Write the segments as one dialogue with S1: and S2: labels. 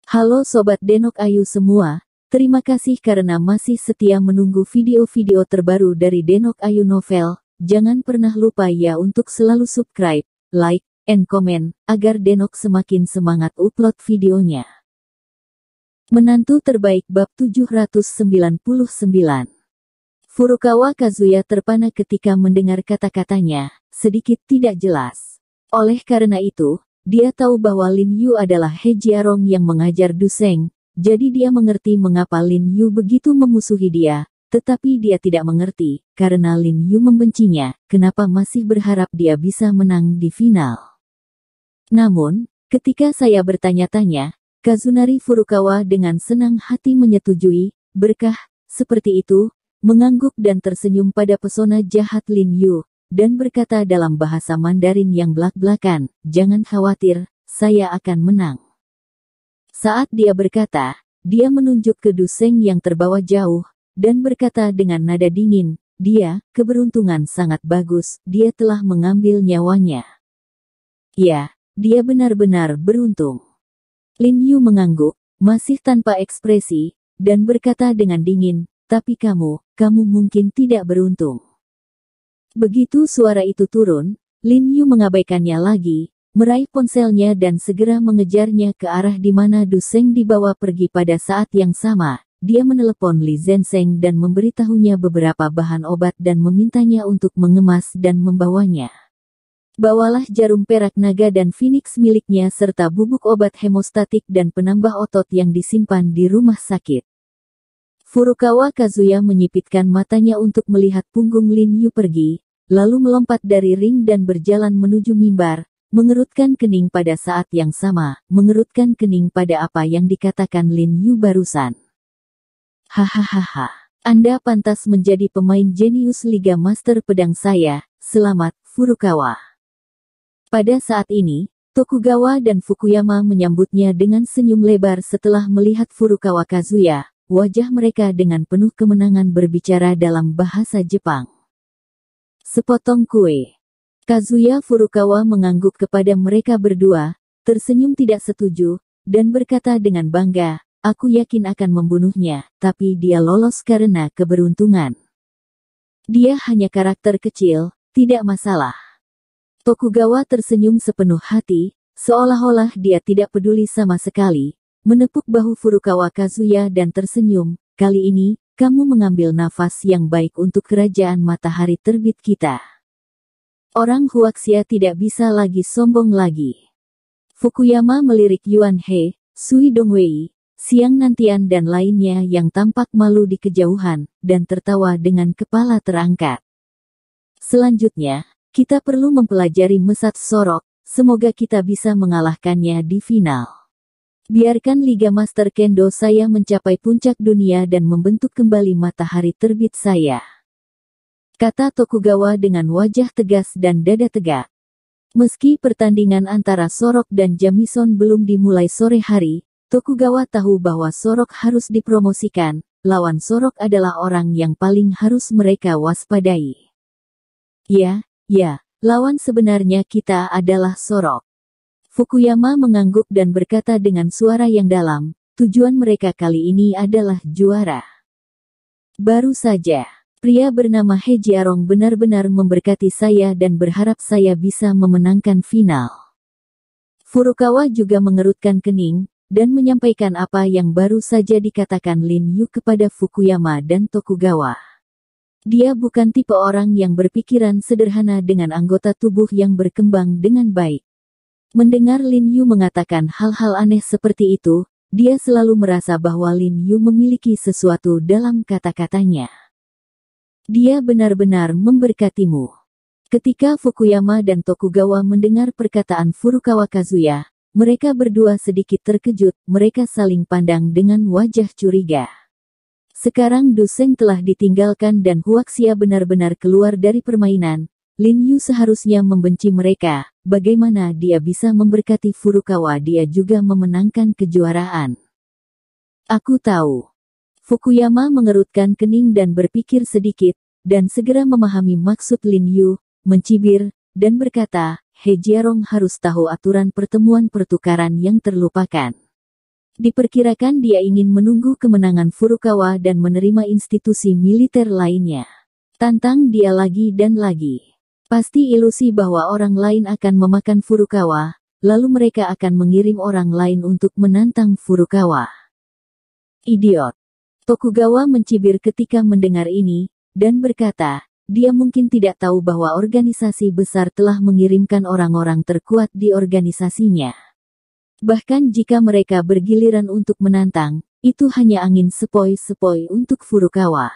S1: Halo Sobat Denok Ayu semua, terima kasih karena masih setia menunggu video-video terbaru dari Denok Ayu Novel. Jangan pernah lupa ya untuk selalu subscribe, like, and comment, agar Denok semakin semangat upload videonya. Menantu terbaik bab 799. Furukawa Kazuya terpana ketika mendengar kata-katanya, sedikit tidak jelas. Oleh karena itu, dia tahu bahwa Lin Yu adalah He Jiarong yang mengajar Du Sheng, jadi dia mengerti mengapa Lin Yu begitu memusuhi dia, tetapi dia tidak mengerti, karena Lin Yu membencinya, kenapa masih berharap dia bisa menang di final. Namun, ketika saya bertanya-tanya, Kazunari Furukawa dengan senang hati menyetujui, berkah, seperti itu, mengangguk dan tersenyum pada pesona jahat Lin Yu, dan berkata dalam bahasa Mandarin yang blak-blakan, jangan khawatir, saya akan menang. Saat dia berkata, dia menunjuk ke Du Sheng yang terbawa jauh, dan berkata dengan nada dingin, dia, keberuntungan sangat bagus, dia telah mengambil nyawanya. Ya, dia benar-benar beruntung. Lin Yu mengangguk, masih tanpa ekspresi, dan berkata dengan dingin, tapi kamu mungkin tidak beruntung. Begitu suara itu turun, Lin Yu mengabaikannya lagi, meraih ponselnya dan segera mengejarnya ke arah di mana Du Sheng dibawa pergi pada saat yang sama. Dia menelepon Li Zhensheng dan memberitahunya beberapa bahan obat dan memintanya untuk mengemas dan membawanya. Bawalah jarum perak naga dan Phoenix miliknya serta bubuk obat hemostatik dan penambah otot yang disimpan di rumah sakit. Furukawa Kazuya menyipitkan matanya untuk melihat punggung Lin Yu pergi, lalu melompat dari ring dan berjalan menuju mimbar, mengerutkan kening pada saat yang sama, mengerutkan kening pada apa yang dikatakan Lin Yu barusan. Hahaha, Anda pantas menjadi pemain jenius Liga Master Pedang saya, selamat, Furukawa. Pada saat ini, Tokugawa dan Fukuyama menyambutnya dengan senyum lebar setelah melihat Furukawa Kazuya, wajah mereka dengan penuh kemenangan berbicara dalam bahasa Jepang. Sepotong kue. Kazuya Furukawa mengangguk kepada mereka berdua, tersenyum tidak setuju, dan berkata dengan bangga, aku yakin akan membunuhnya, tapi dia lolos karena keberuntungan. Dia hanya karakter kecil, tidak masalah. Tokugawa tersenyum sepenuh hati, seolah-olah dia tidak peduli sama sekali, menepuk bahu Furukawa Kazuya dan tersenyum, kali ini, kamu mengambil nafas yang baik untuk kerajaan matahari terbit kita. Orang Huaxia tidak bisa lagi sombong lagi. Fukuyama melirik Yuan He, Sui Dongwei, Siang Nantian dan lainnya yang tampak malu di kejauhan, dan tertawa dengan kepala terangkat. Selanjutnya, kita perlu mempelajari Mesat Sorok, semoga kita bisa mengalahkannya di final. Biarkan Liga Master Kendo saya mencapai puncak dunia dan membentuk kembali matahari terbit saya. Kata Tokugawa dengan wajah tegas dan dada tegak. Meski pertandingan antara Sorok dan Jamison belum dimulai sore hari, Tokugawa tahu bahwa Sorok harus dipromosikan, lawan Sorok adalah orang yang paling harus mereka waspadai. Ya, lawan sebenarnya kita adalah Sorok. Fukuyama mengangguk dan berkata dengan suara yang dalam, tujuan mereka kali ini adalah juara. Baru saja, pria bernama He Jiarong benar-benar memberkati saya dan berharap saya bisa memenangkan final. Furukawa juga mengerutkan kening, dan menyampaikan apa yang baru saja dikatakan Lin Yu kepada Fukuyama dan Tokugawa. Dia bukan tipe orang yang berpikiran sederhana dengan anggota tubuh yang berkembang dengan baik. Mendengar Lin Yu mengatakan hal-hal aneh seperti itu, dia selalu merasa bahwa Lin Yu memiliki sesuatu dalam kata-katanya. Dia benar-benar memberkatimu. Ketika Fukuyama dan Tokugawa mendengar perkataan Furukawa Kazuya, mereka berdua sedikit terkejut, mereka saling pandang dengan wajah curiga. Sekarang Du Sheng telah ditinggalkan dan Huaxia benar-benar keluar dari permainan. Lin Yu seharusnya membenci mereka, bagaimana dia bisa memberkati Furukawa dia juga memenangkan kejuaraan. Aku tahu. Fukuyama mengerutkan kening dan berpikir sedikit, dan segera memahami maksud Lin Yu, mencibir, dan berkata, He Jiarong harus tahu aturan pertemuan pertukaran yang terlupakan. Diperkirakan dia ingin menunggu kemenangan Furukawa dan menerima institusi militer lainnya. Tantang dia lagi dan lagi. Pasti ilusi bahwa orang lain akan memakan Furukawa, lalu mereka akan mengirim orang lain untuk menantang Furukawa. Idiot. Tokugawa mencibir ketika mendengar ini, dan berkata, dia mungkin tidak tahu bahwa organisasi besar telah mengirimkan orang-orang terkuat di organisasinya. Bahkan jika mereka bergiliran untuk menantang, itu hanya angin sepoi-sepoi untuk Furukawa.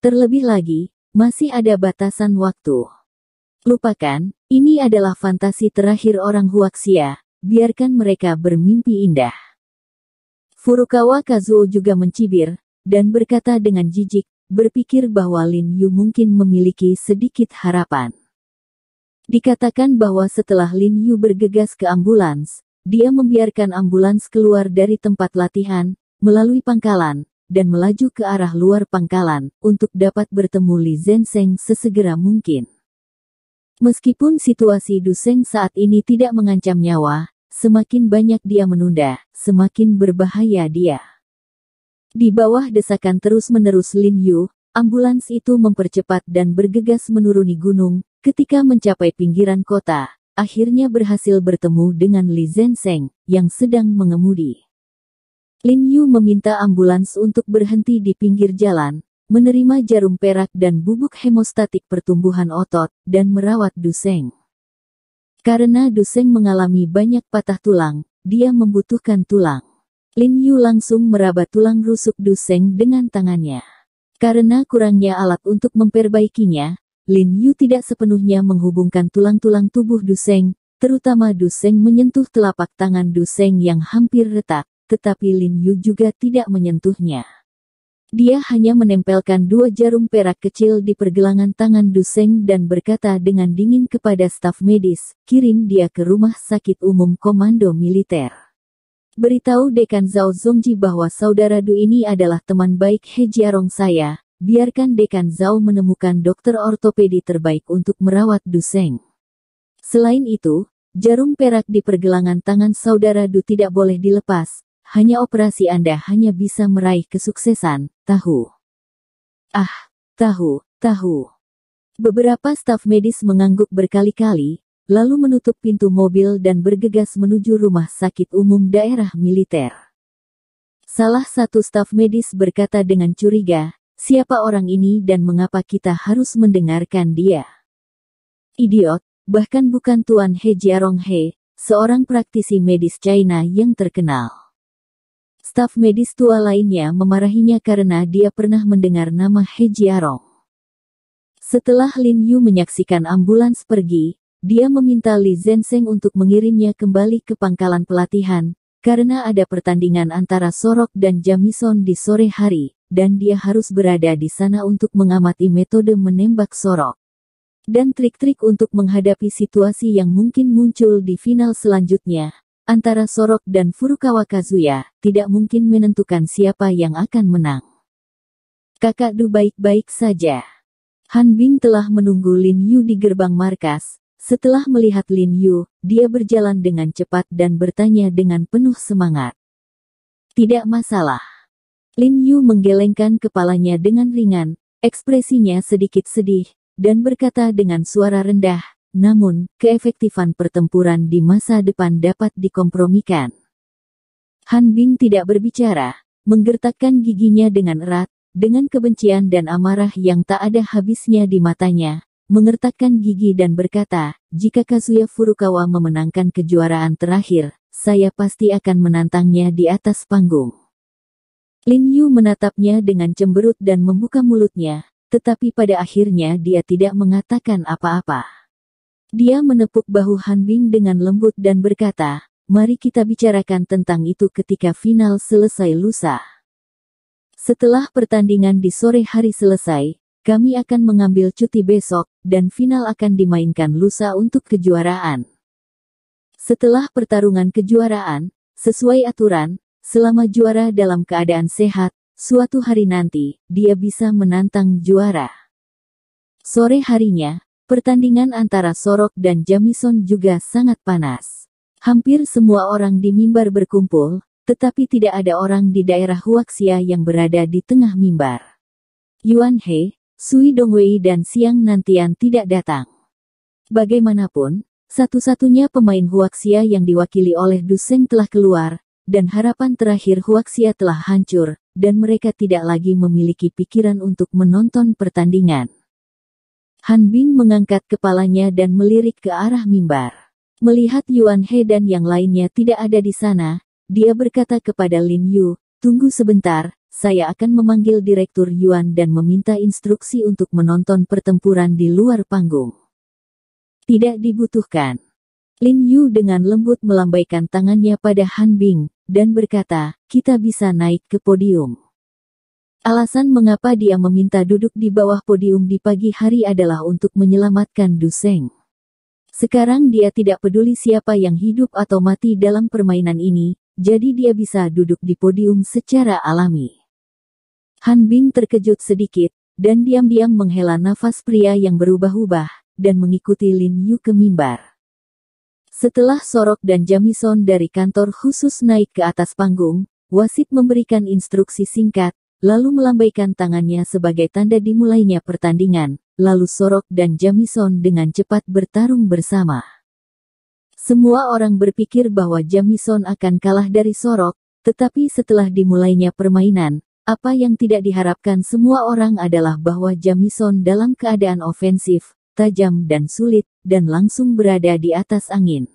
S1: Terlebih lagi, masih ada batasan waktu. Lupakan, ini adalah fantasi terakhir orang Huaxia, biarkan mereka bermimpi indah. Furukawa Kazuo juga mencibir, dan berkata dengan jijik, berpikir bahwa Lin Yu mungkin memiliki sedikit harapan. Dikatakan bahwa setelah Lin Yu bergegas ke ambulans, dia membiarkan ambulans keluar dari tempat latihan, melalui pangkalan, dan melaju ke arah luar pangkalan, untuk dapat bertemu Li Zenseng sesegera mungkin. Meskipun situasi Du Seng saat ini tidak mengancam nyawa, semakin banyak dia menunda, semakin berbahaya dia. Di bawah desakan terus-menerus Lin Yu, ambulans itu mempercepat dan bergegas menuruni gunung, ketika mencapai pinggiran kota, akhirnya berhasil bertemu dengan Li Zenseng, yang sedang mengemudi. Lin Yu meminta ambulans untuk berhenti di pinggir jalan, menerima jarum perak dan bubuk hemostatik pertumbuhan otot, dan merawat Du Seng. Karena Du Seng mengalami banyak patah tulang, dia membutuhkan tulang. Lin Yu langsung meraba tulang rusuk Du Seng dengan tangannya. Karena kurangnya alat untuk memperbaikinya, Lin Yu tidak sepenuhnya menghubungkan tulang-tulang tubuh Du Seng, terutama Du Seng menyentuh telapak tangan Du Seng yang hampir retak, tetapi Lin Yu juga tidak menyentuhnya. Dia hanya menempelkan 2 jarum perak kecil di pergelangan tangan Du Seng dan berkata dengan dingin kepada staf medis, kirim dia ke rumah sakit umum komando militer. Beritahu Dekan Zhao Zongji bahwa saudara Du ini adalah teman baik He Jiarong saya, biarkan Dekan Zhao menemukan dokter ortopedi terbaik untuk merawat Du Seng. Selain itu, jarum perak di pergelangan tangan saudara Du tidak boleh dilepas. Hanya operasi Anda hanya bisa meraih kesuksesan, tahu. Tahu. Beberapa staf medis mengangguk berkali-kali, lalu menutup pintu mobil dan bergegas menuju rumah sakit umum daerah militer. Salah satu staf medis berkata dengan curiga, siapa orang ini dan mengapa kita harus mendengarkan dia? Idiot, bahkan bukan Tuan He Jiarong He, seorang praktisi medis China yang terkenal. Staf medis tua lainnya memarahinya karena dia pernah mendengar nama He Jiarong. Setelah Lin Yu menyaksikan ambulans pergi, dia meminta Li Zenseng untuk mengirimnya kembali ke pangkalan pelatihan, karena ada pertandingan antara Sorok dan Jamison di sore hari, dan dia harus berada di sana untuk mengamati metode menembak Sorok. Dan trik-trik untuk menghadapi situasi yang mungkin muncul di final selanjutnya. Antara Sorok dan Furukawa Kazuya, tidak mungkin menentukan siapa yang akan menang. Kakak Du baik-baik saja. Han Bing telah menunggu Lin Yu di gerbang markas. Setelah melihat Lin Yu, dia berjalan dengan cepat dan bertanya dengan penuh semangat. Tidak masalah. Lin Yu menggelengkan kepalanya dengan ringan, ekspresinya sedikit sedih, dan berkata dengan suara rendah, namun, keefektifan pertempuran di masa depan dapat dikompromikan. Han Bing tidak berbicara, menggertakkan giginya dengan erat, dengan kebencian dan amarah yang tak ada habisnya di matanya, mengertakkan gigi dan berkata, jika Kazuya Furukawa memenangkan kejuaraan terakhir, saya pasti akan menantangnya di atas panggung. Lin Yu menatapnya dengan cemberut dan membuka mulutnya, tetapi pada akhirnya dia tidak mengatakan apa-apa. Dia menepuk bahu Han Bing dengan lembut dan berkata, mari kita bicarakan tentang itu ketika final selesai lusa. Setelah pertandingan di sore hari selesai, kami akan mengambil cuti besok, dan final akan dimainkan lusa untuk kejuaraan. Setelah pertarungan kejuaraan, sesuai aturan, selama juara dalam keadaan sehat, suatu hari nanti, dia bisa menantang juara. Sore harinya, pertandingan antara Sorok dan Jamison juga sangat panas. Hampir semua orang di mimbar berkumpul, tetapi tidak ada orang di daerah Huaxia yang berada di tengah mimbar. Yuan He, Sui Dongwei dan Xiang Nantian tidak datang. Bagaimanapun, satu-satunya pemain Huaxia yang diwakili oleh Du Seng telah keluar, dan harapan terakhir Huaxia telah hancur, dan mereka tidak lagi memiliki pikiran untuk menonton pertandingan. Han Bing mengangkat kepalanya dan melirik ke arah mimbar. Melihat Yuan He dan yang lainnya tidak ada di sana, dia berkata kepada Lin Yu, "Tunggu sebentar, saya akan memanggil Direktur Yuan dan meminta instruksi untuk menonton pertempuran di luar panggung." Tidak dibutuhkan. Lin Yu dengan lembut melambaikan tangannya pada Han Bing, dan berkata, "Kita bisa naik ke podium." Alasan mengapa dia meminta duduk di bawah podium di pagi hari adalah untuk menyelamatkan Du Seng. Sekarang dia tidak peduli siapa yang hidup atau mati dalam permainan ini, jadi dia bisa duduk di podium secara alami. Han Bing terkejut sedikit, dan diam-diam menghela nafas pria yang berubah-ubah, dan mengikuti Lin Yu ke mimbar. Setelah Sorok dan Jamison dari kantor khusus naik ke atas panggung, wasit memberikan instruksi singkat, lalu melambaikan tangannya sebagai tanda dimulainya pertandingan, lalu Sorok dan Jamison dengan cepat bertarung bersama. Semua orang berpikir bahwa Jamison akan kalah dari Sorok, tetapi setelah dimulainya permainan, apa yang tidak diharapkan semua orang adalah bahwa Jamison dalam keadaan ofensif, tajam dan sulit, dan langsung berada di atas angin.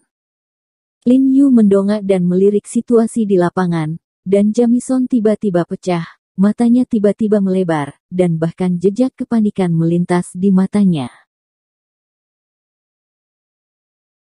S1: Lin Yu mendongak dan melirik situasi di lapangan, dan Jamison tiba-tiba pecah, matanya tiba-tiba melebar, dan bahkan jejak kepanikan melintas di matanya.